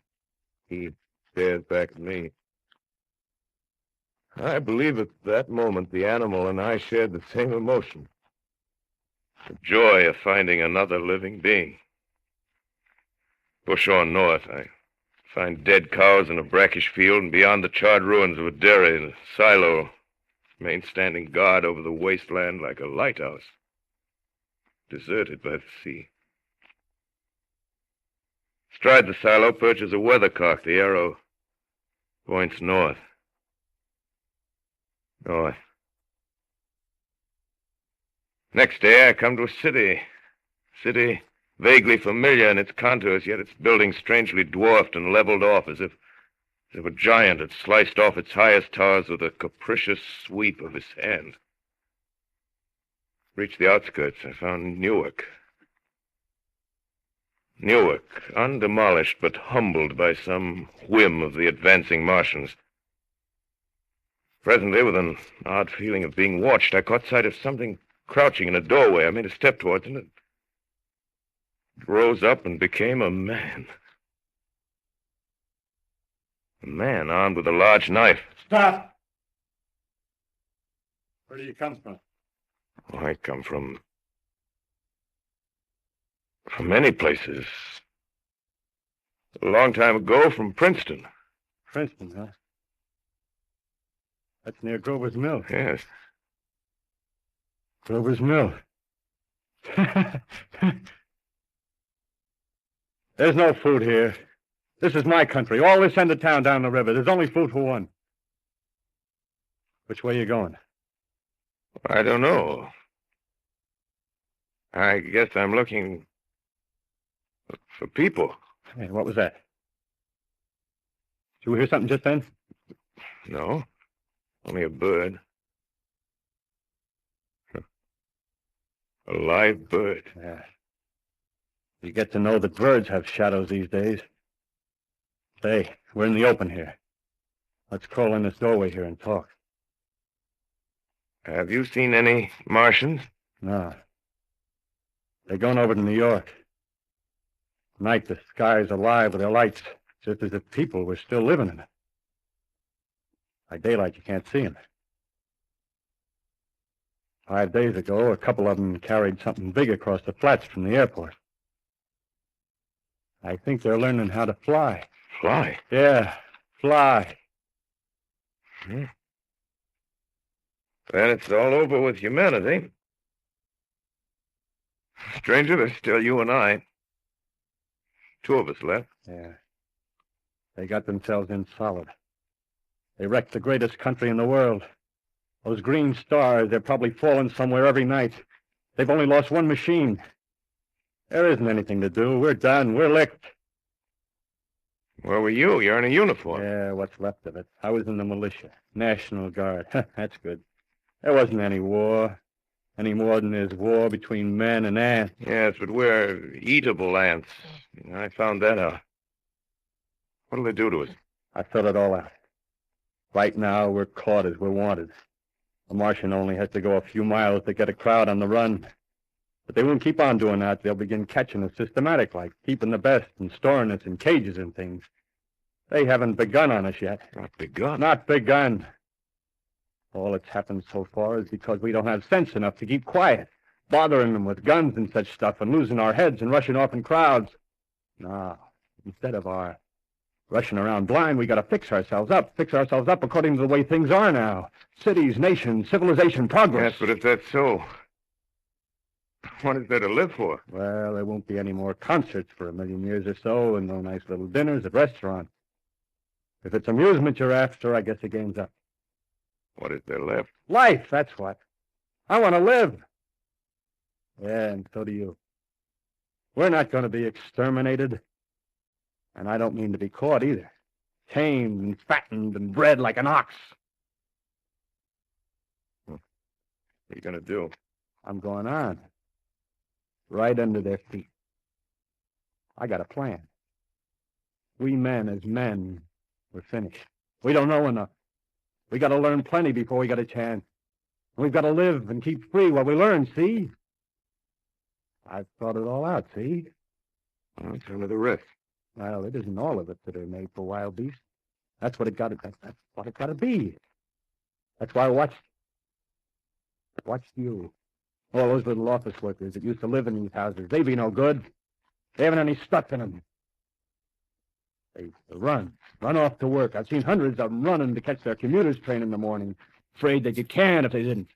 [SPEAKER 3] He stares back at me. I believe at that moment the animal and I shared the same emotion. The joy of finding another living being. Push on north, I find dead cows in a brackish field, and beyond the charred ruins of a dairy and a silo, remain standing guard over the wasteland like a lighthouse, deserted by the sea. Astride the silo perches a weathercock. The arrow points north. North. Next day, I come to a city. City vaguely familiar in its contours, yet its buildings strangely dwarfed and leveled off as if a giant had sliced off its highest towers with a capricious sweep of his hand. Reached the outskirts, I found Newark. Newark, undemolished but humbled by some whim of the advancing Martians. Presently, with an odd feeling of being watched, I caught sight of something crouching in a doorway. I made a step towards it, and it rose up and became a man. A man armed with a large knife.
[SPEAKER 4] Stop! Where do you come from?
[SPEAKER 3] Oh, I come from many places. A long time ago, from Princeton.
[SPEAKER 4] Princeton, huh? That's near Grover's Mill.
[SPEAKER 3] Yes.
[SPEAKER 4] Grover's Mill. There's no food here. This is my country. All this end of town down the river. There's only food for one. Which way are you going?
[SPEAKER 3] I don't know. I guess I'm looking for people.
[SPEAKER 4] Hey, what was that? Did you hear something just then?
[SPEAKER 3] No. Only a bird. A live bird.
[SPEAKER 4] Yeah. You get to know that birds have shadows these days. Say, we're in the open here. Let's crawl in this doorway here and talk.
[SPEAKER 3] Have you seen any Martians?
[SPEAKER 4] No. They're going over to New York. Tonight, the sky's alive with their lights, just as if people were still living in it. By daylight, you can't see them. 5 days ago, a couple of them carried something big across the flats from the airport. I think they're learning how to fly.
[SPEAKER 3] Fly?
[SPEAKER 4] Yeah, fly.
[SPEAKER 3] Hmm. Then it's all over with humanity. Stranger, there's still you and I. 2 of us left.
[SPEAKER 4] Yeah. They got themselves in solid. They wrecked the greatest country in the world. Those green stars, they're probably falling somewhere every night. They've only lost one machine. There isn't anything to do. We're done. We're licked.
[SPEAKER 3] Where were you? You're in a uniform.
[SPEAKER 4] Yeah, what's left of it. I was in the militia. National Guard. That's good. There wasn't any war. Any more than there's war between men and ants.
[SPEAKER 3] Yes, but we're eatable ants. I found that out. What'll they do to us?
[SPEAKER 4] I thought it all out. Right now, we're caught as we're wanted. A Martian only has to go a few miles to get a crowd on the run. But they won't keep on doing that. They'll begin catching us systematic, like keeping the best and storing us in cages and things. They haven't begun on us yet.
[SPEAKER 3] Not begun?
[SPEAKER 4] Not begun. All that's happened so far is because we don't have sense enough to keep quiet, bothering them with guns and such stuff and losing our heads and rushing off in crowds. No, instead of our rushing around blind, we got to fix ourselves up according to the way things are now. Cities, nations, civilization, progress.
[SPEAKER 3] Yes, but if that's so, what is there to live for?
[SPEAKER 4] Well, there won't be any more concerts for 1,000,000 years or so, and no nice little dinners at restaurants. If it's amusement you're after, I guess the game's up.
[SPEAKER 3] What is there left?
[SPEAKER 4] Life, that's what. I want to live. Yeah, and so do you. We're not going to be exterminated. And I don't mean to be caught either. Tamed and fattened and bred like an ox.
[SPEAKER 3] What are you going to do?
[SPEAKER 4] I'm going on. Right under their feet. I got a plan. We men as men, we're finished. We don't know enough. We got to learn plenty before we got a chance. We've got to live and keep free while we learn, see? I've thought it all out, see?
[SPEAKER 3] Well, tell me the rest.
[SPEAKER 4] Well, it isn't all of it that are made for wild beasts.
[SPEAKER 11] That's what it got. That's what it got to be. That's why I watched you. All those little office workers that used to live in these houses. They be no good. They haven't any stuff in them. They run off to work. I've seen hundreds of them running to catch their commuter's train in the morning, afraid they'd get canned if they didn't.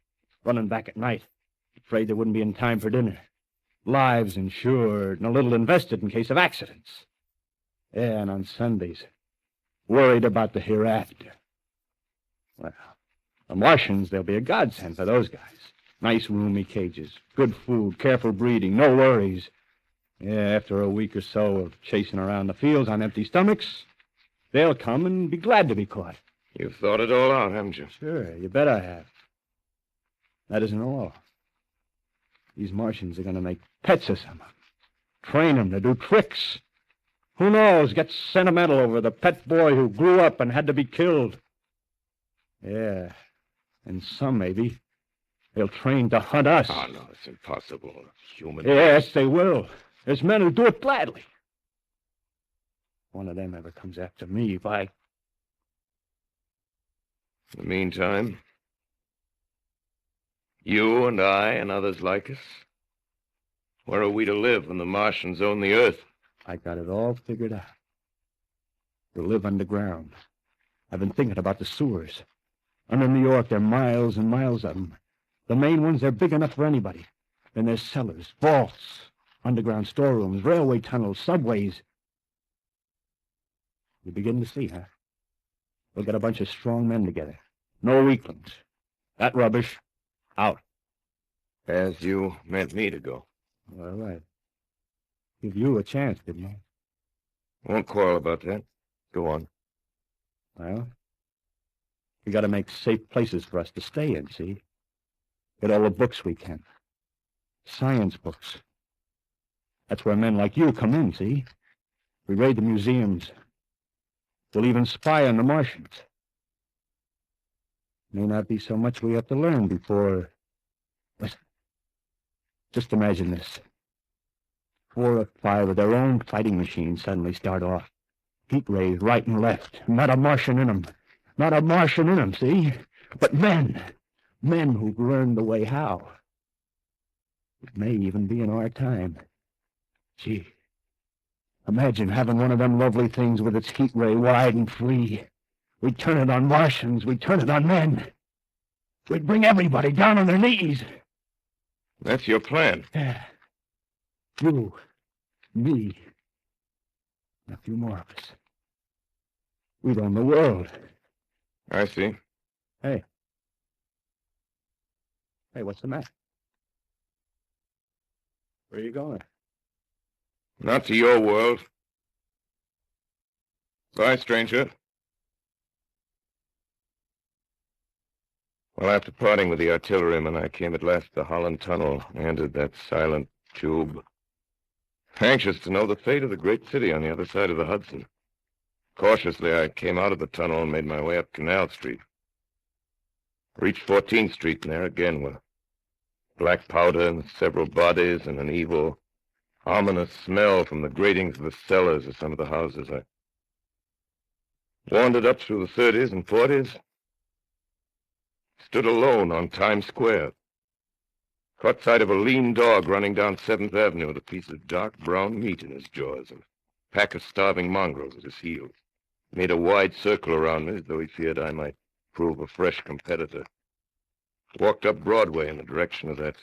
[SPEAKER 11] Running back at night, afraid they wouldn't be in time for dinner. Lives insured and a little invested in case of accidents. Yeah, and on Sundays, worried about the hereafter. Well, the Martians, they'll be a godsend for those guys. Nice roomy cages, good food, careful breeding, no worries. Yeah, after a week or so of chasing around the fields on empty stomachs, they'll come and be glad to be caught.
[SPEAKER 3] You've thought it all out, haven't you?
[SPEAKER 11] Sure, you bet I have. That isn't all. These Martians are going to make pets of some of them. Train them to do tricks. Who knows, get sentimental over the pet boy who grew up and had to be killed. Yeah, and some maybe they'll train to hunt us.
[SPEAKER 3] Oh, no, it's impossible. Human.
[SPEAKER 11] Yes, they will. There's men who do it gladly. One of them ever comes after me, by...
[SPEAKER 3] In the meantime, you and I and others like us, where are we to live when the Martians own the Earth?
[SPEAKER 11] I got it all figured out. We'll live underground. I've been thinking about the sewers. Under New York, there are miles and miles of them. The main ones, they're big enough for anybody. Then there's cellars, vaults, underground storerooms, railway tunnels, subways. You begin to see, huh? We'll get a bunch of strong men together. No weaklings. That rubbish, out.
[SPEAKER 3] As you meant me to go.
[SPEAKER 11] All right. Give you a chance, didn't I?
[SPEAKER 3] Won't quarrel about that. Go on.
[SPEAKER 11] Well, we got to make safe places for us to stay in, see? Get all the books we can. Science books. That's where men like you come in, see? We raid the museums. We'll even spy on the Martians. May not be so much we have to learn before... Listen. Just imagine this. 4 or 5 of their own fighting machines suddenly start off. Heat rays right and left. Not a Martian in them. Not a Martian in them, see? But men. Men who've learned the way how. It may even be in our time. Gee. Imagine having one of them lovely things with its heat ray wide and free. We'd turn it on Martians. We'd turn it on men. We'd bring everybody down on their knees.
[SPEAKER 3] That's your plan.
[SPEAKER 11] Yeah. You, me, and a few more of us. We'd own the world.
[SPEAKER 3] I see.
[SPEAKER 11] Hey. Hey, what's the matter? Where are you going?
[SPEAKER 3] Not to your world. Bye, stranger. Well, after parting with the artilleryman, I came at last to the Holland Tunnel and entered that silent tube. Anxious to know the fate of the great city on the other side of the Hudson. Cautiously, I came out of the tunnel and made my way up Canal Street. Reached 14th Street, and there again were black powder and several bodies and an evil, ominous smell from the gratings of the cellars of some of the houses. I wandered up through the 30s and 40s, stood alone on Times Square, caught sight of a lean dog running down 7th Avenue with a piece of dark brown meat in his jaws and a pack of starving mongrels at his heels. He made a wide circle around me as though he feared I might prove a fresh competitor. Walked up Broadway in the direction of that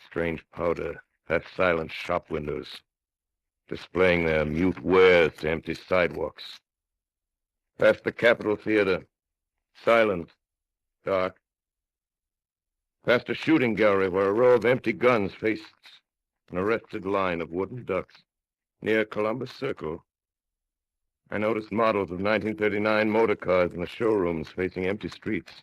[SPEAKER 3] strange powder, past silent shop windows, displaying their mute wares to empty sidewalks. Past the Capitol Theater, silent, dark. Past a shooting gallery where a row of empty guns faced an arrested line of wooden ducks. Near Columbus Circle, I noticed models of 1939 motor cars in the showrooms facing empty streets.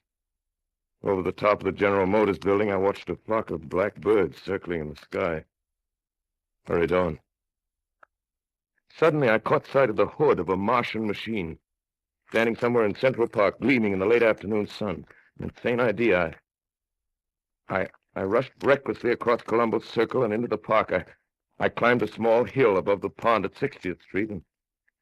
[SPEAKER 3] Over the top of the General Motors building, I watched a flock of black birds circling in the sky. Hurried on. Suddenly, I caught sight of the hood of a Martian machine, standing somewhere in Central Park, gleaming in the late afternoon sun. An insane idea. I rushed recklessly across Columbus Circle and into the park. I climbed a small hill above the pond at 60th Street and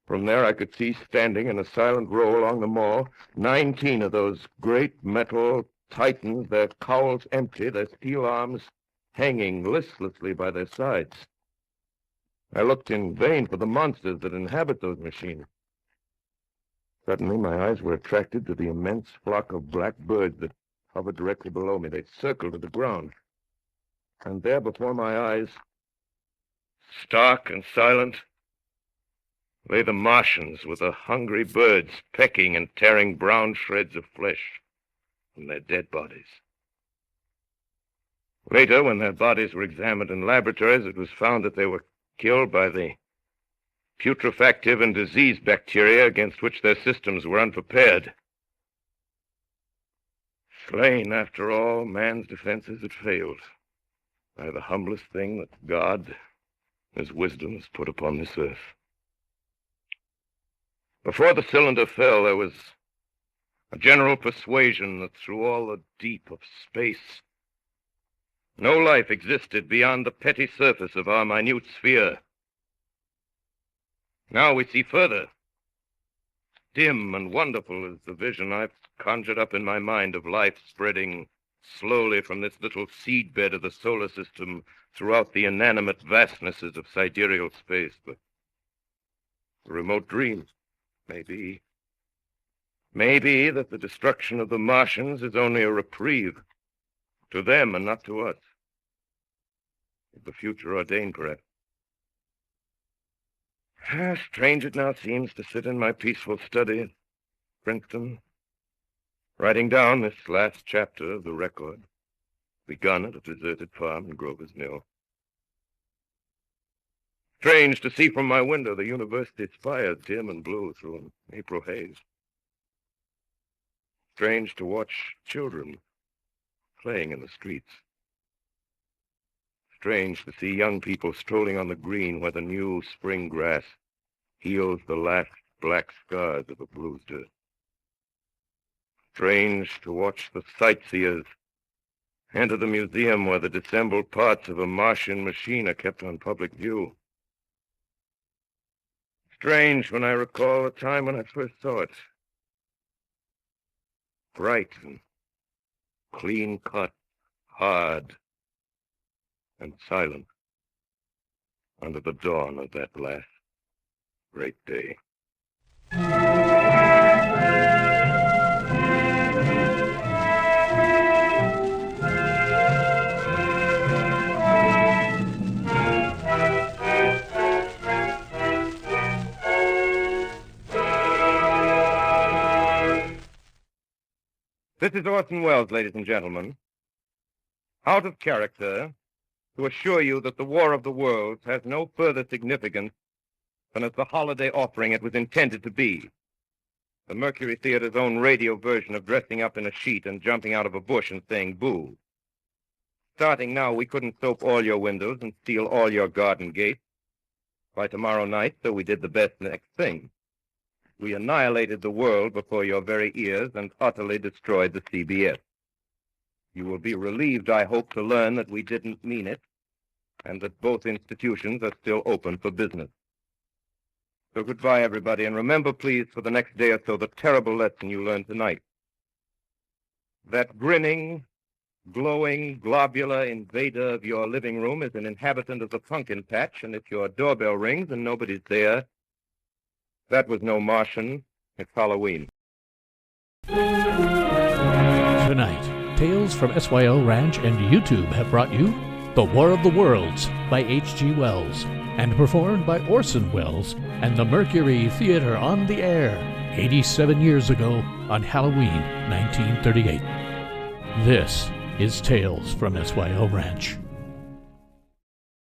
[SPEAKER 3] From there, I could see standing in a silent row along the mall 19 of those great metal titans, their cowls empty, their steel arms hanging listlessly by their sides. I looked in vain for the monsters that inhabit those machines. Suddenly, my eyes were attracted to the immense flock of black birds that hovered directly below me. They circled to the ground. And there before my eyes, stark and silent, lay the Martians with the hungry birds pecking and tearing brown shreds of flesh from their dead bodies. Later, when their bodies were examined in laboratories, it was found that they were killed by the putrefactive and disease bacteria against which their systems were unprepared. Slain, after all, man's defenses had failed by the humblest thing that God, His wisdom, has put upon this earth. Before the cylinder fell, there was a general persuasion that through all the deep of space, no life existed beyond the petty surface of our minute sphere. Now we see further. Dim and wonderful is the vision I've conjured up in my mind of life spreading slowly from this little seedbed of the solar system throughout the inanimate vastnesses of sidereal space. But a remote dream, maybe. Maybe that the destruction of the Martians is only a reprieve to them and not to us. The future ordained, perhaps. How strange it now seems to sit in my peaceful study at Princeton, writing down this last chapter of the record, begun at a deserted farm in Grover's Mill. Strange to see from my window the university spire dim and blue through an April haze. Strange to watch children playing in the streets. Strange to see young people strolling on the green where the new spring grass heals the last black scars of a bruised earth. Strange to watch the sightseers enter the museum where the dissembled parts of a Martian machine are kept on public view. Strange when I recall the time when I first saw it. Bright and clean-cut, hard and silent under the dawn of that last great day. This is Orson Welles, ladies and gentlemen, out of character, to assure you that the War of the Worlds has no further significance than as the holiday offering it was intended to be. The Mercury Theater's own radio version of dressing up in a sheet and jumping out of a bush and saying boo. Starting now, we couldn't soap all your windows and steal all your garden gates. By tomorrow night, so we did the best next thing. We annihilated the world before your very ears and utterly destroyed the CBS. You will be relieved, I hope, to learn that we didn't mean it, and that both institutions are still open for business. So goodbye, everybody, and remember, please, for the next day or so, the terrible lesson you learned tonight. That grinning, glowing, globular invader of your living room is an inhabitant of the pumpkin patch, and if your doorbell rings and nobody's there, that was no Martian, it's Halloween.
[SPEAKER 1] Tonight, Tales from SYL Ranch and YouTube have brought you The War of the Worlds by H.G. Wells, and performed by Orson Welles and the Mercury Theater on the Air 87 years ago on Halloween 1938. This is Tales from SYL Ranch.